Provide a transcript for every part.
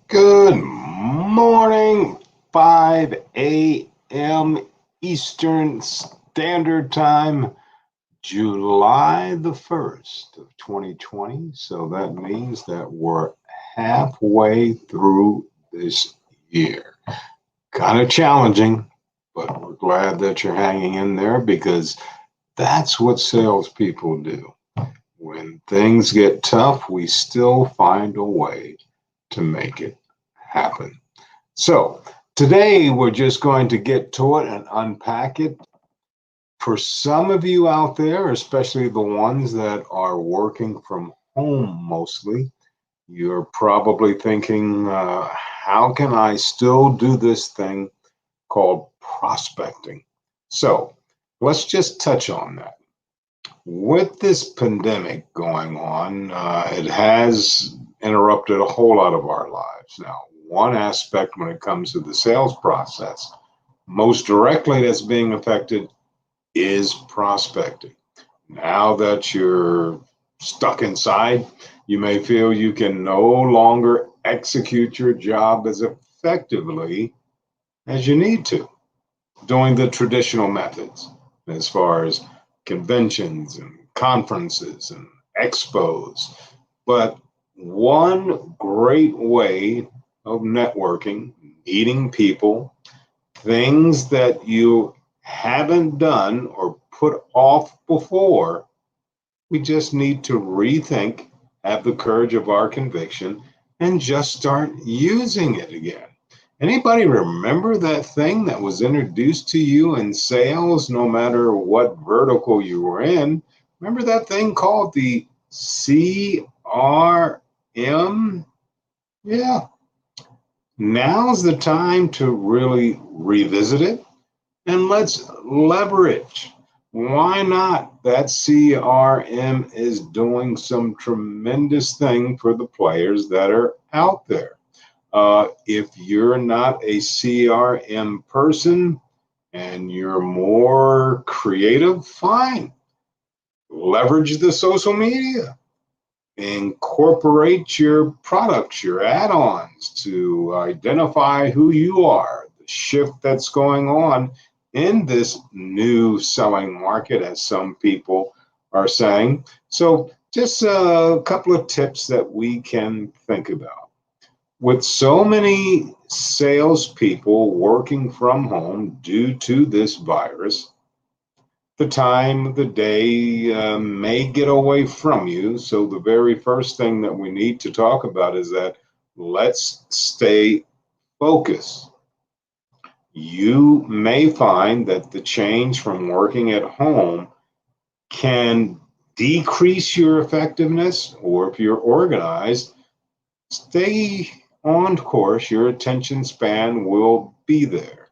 Good morning, 5 a.m. Eastern Standard Time, July the 1st of 2020. So that means that we're halfway through this year. Kind of challenging, but we're glad that you're hanging in there because that's what salespeople do. When things get tough, we still find a way to make it happen. So today we're just going to get to it and unpack it. For some of you out there, especially the ones that are working from home mostly, you're probably thinking, how can I still do this thing called prospecting? So let's just touch on that. With this pandemic going on, it has interrupted a whole lot of our lives. Now, one aspect when it comes to the sales process, most directly that's being affected is prospecting. Now that you're stuck inside, you may feel you can no longer execute your job as effectively as you need to, doing the traditional methods as far as conventions and conferences and expos. But one great way of networking, meeting people, things that you haven't done or put off before, we just need to rethink, have the courage of our conviction, and just start using it again. Anybody remember that thing that was introduced to you in sales, no matter what vertical you were in? Remember that thing called the CRM? Yeah. Now's the time to really revisit it and let's leverage. Why not? That CRM is doing some tremendous thing for the players that are out there. If you're not a CRM person and you're more creative, fine. Leverage the social media. Incorporate your products, your add ons to identify who you are, the shift that's going on in this new selling market, as some people are saying. So, just a couple of tips that we can think about. With so many salespeople working from home due to this virus, the time of the day may get away from you. So, the very first thing that we need to talk about is that let's stay focused. You may find that the change from working at home can decrease your effectiveness, or if you're organized, stay on course, your attention span will be there.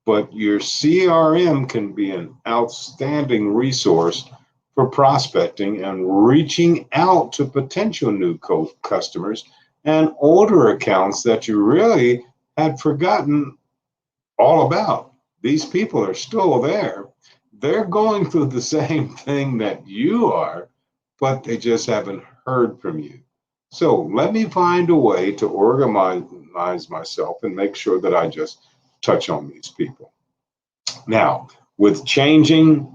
But your CRM can be an outstanding resource for prospecting and reaching out to potential new customers and older accounts that you really had forgotten all about. These people are still there. They're going through the same thing that you are, but they just haven't heard from you. So let me find a way to organize myself and make sure that I just touch on these people. Now, with changing,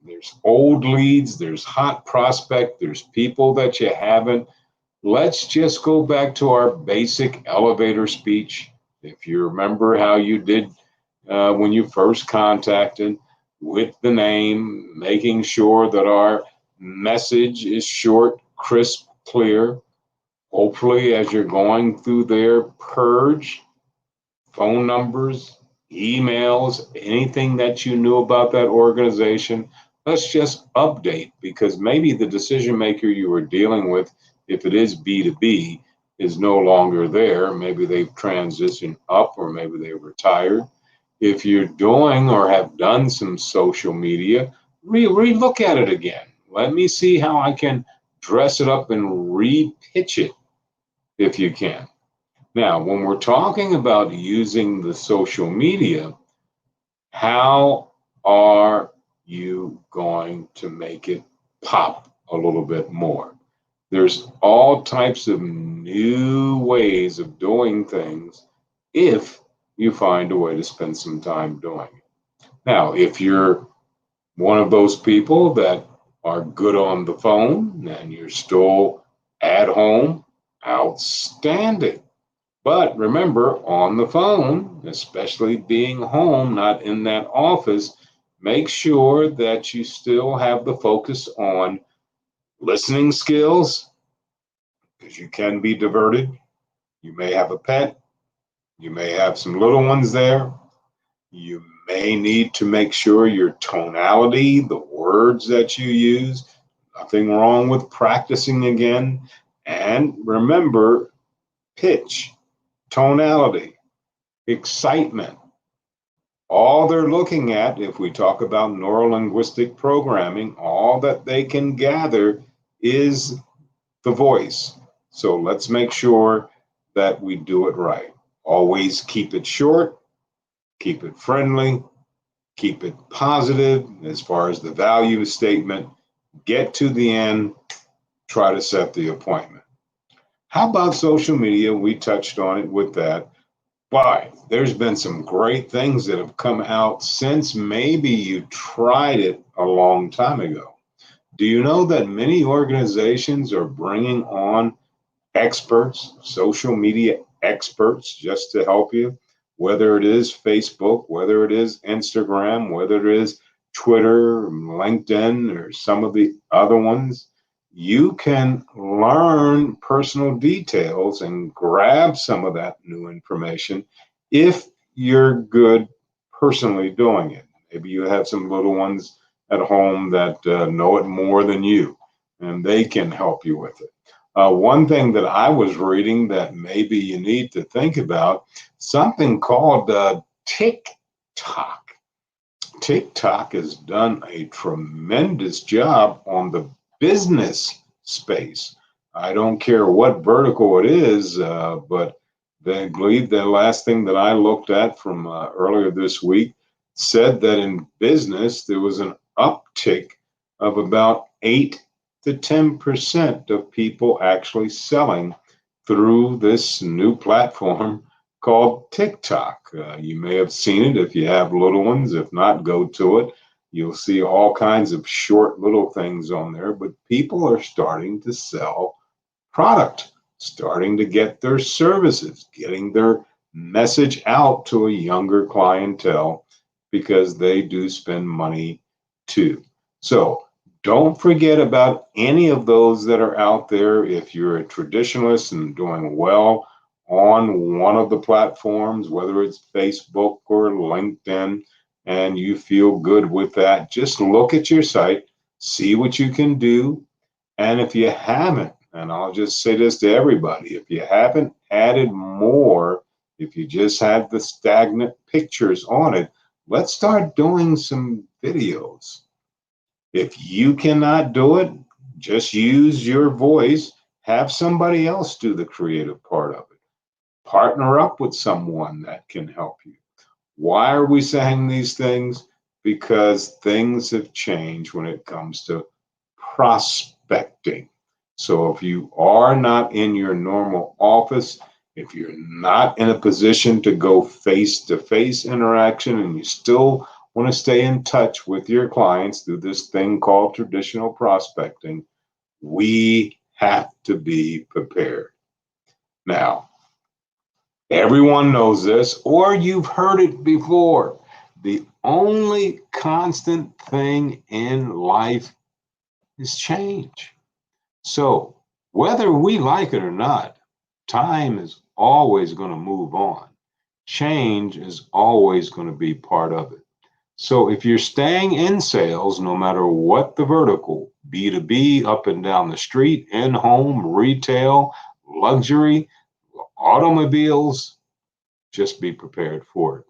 there's old leads, there's hot prospect, there's people that you haven't. Let's just go back to our basic elevator speech. If you remember how you did when you first contacted, with the name, making sure that our message is short, crisp, clear. Hopefully, as you're going through their purge, phone numbers, emails, anything that you knew about that organization, let's just update, because maybe the decision maker you were dealing with, if it is B2B, is no longer there. Maybe they've transitioned up, or maybe they retired. If you're doing or have done some social media, re-look at it again. Let me see how I can dress it up and re-pitch it if you can. Now, when we're talking about using the social media, how are you going to make it pop a little bit more? There's all types of new ways of doing things if you find a way to spend some time doing it. Now, if you're one of those people that are good on the phone and you're still at home, outstanding. But remember, on the phone, especially being home, not in that office, make sure that you still have the focus on listening skills because you can be diverted. You may have a pet, you may have some little ones there. You may need to make sure your tonality, the words that you use, nothing wrong with practicing again. And remember, pitch, tonality, excitement. All they're looking at, if we talk about neurolinguistic programming, all that they can gather is the voice. So let's make sure that we do it right. Always keep it short, keep it friendly, keep it positive as far as the value statement. Get to the end, try to set the appointment. How about social media? We touched on it with that. But there's been some great things that have come out since maybe you tried it a long time ago. Do you know that many organizations are bringing on experts, social media experts, just to help you, whether it is Facebook, whether it is Instagram, whether it is Twitter, LinkedIn, or some of the other ones? You can learn personal details and grab some of that new information if you're good personally doing it. Maybe you have some little ones at home that know it more than you, and they can help you with it. One thing that I was reading that maybe you need to think about, something called TikTok. TikTok has done a tremendous job on the business space. I don't care what vertical it is, but I believe the last thing that I looked at from earlier this week said that in business there was an uptick of about 8 to 10% of people actually selling through this new platform called TikTok. You may have seen it if you have little ones. If not, go to it. You'll see all kinds of short little things on there, but people are starting to sell product, starting to get their services, getting their message out to a younger clientele because they do spend money too. So don't forget about any of those that are out there. If you're a traditionalist and doing well on one of the platforms, whether it's Facebook or LinkedIn, and you feel good with that, just look at your site, see what you can do. And if you haven't, and I'll just say this to everybody, if you haven't added more, if you just had the stagnant pictures on it, let's start doing some videos. If you cannot do it, just use your voice. Have somebody else do the creative part of it. Partner up with someone that can help you. Why are we saying these things? Because things have changed when it comes to prospecting. So if you are not in your normal office, if you're not in a position to go face-to-face interaction and you still want to stay in touch with your clients through this thing called traditional prospecting, we have to be prepared. Now, everyone knows this, or you've heard it before. The only constant thing in life is change. So, whether we like it or not, time is always going to move on. Change is always going to be part of it. So, if you're staying in sales, no matter what the vertical, B2B, up and down the street, in home, retail, luxury, automobiles, just be prepared for it.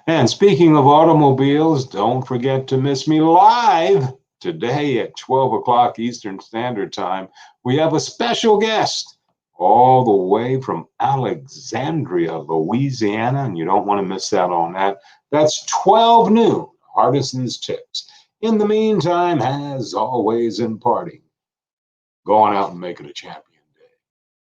And speaking of automobiles, don't forget to miss me live today at 12 o'clock Eastern Standard Time. We have a special guest all the way from Alexandria, Louisiana, and you don't want to miss out on that. That's 12 noon, Hardison's Tips. In the meantime, as always, imparting go on out and make it a champion.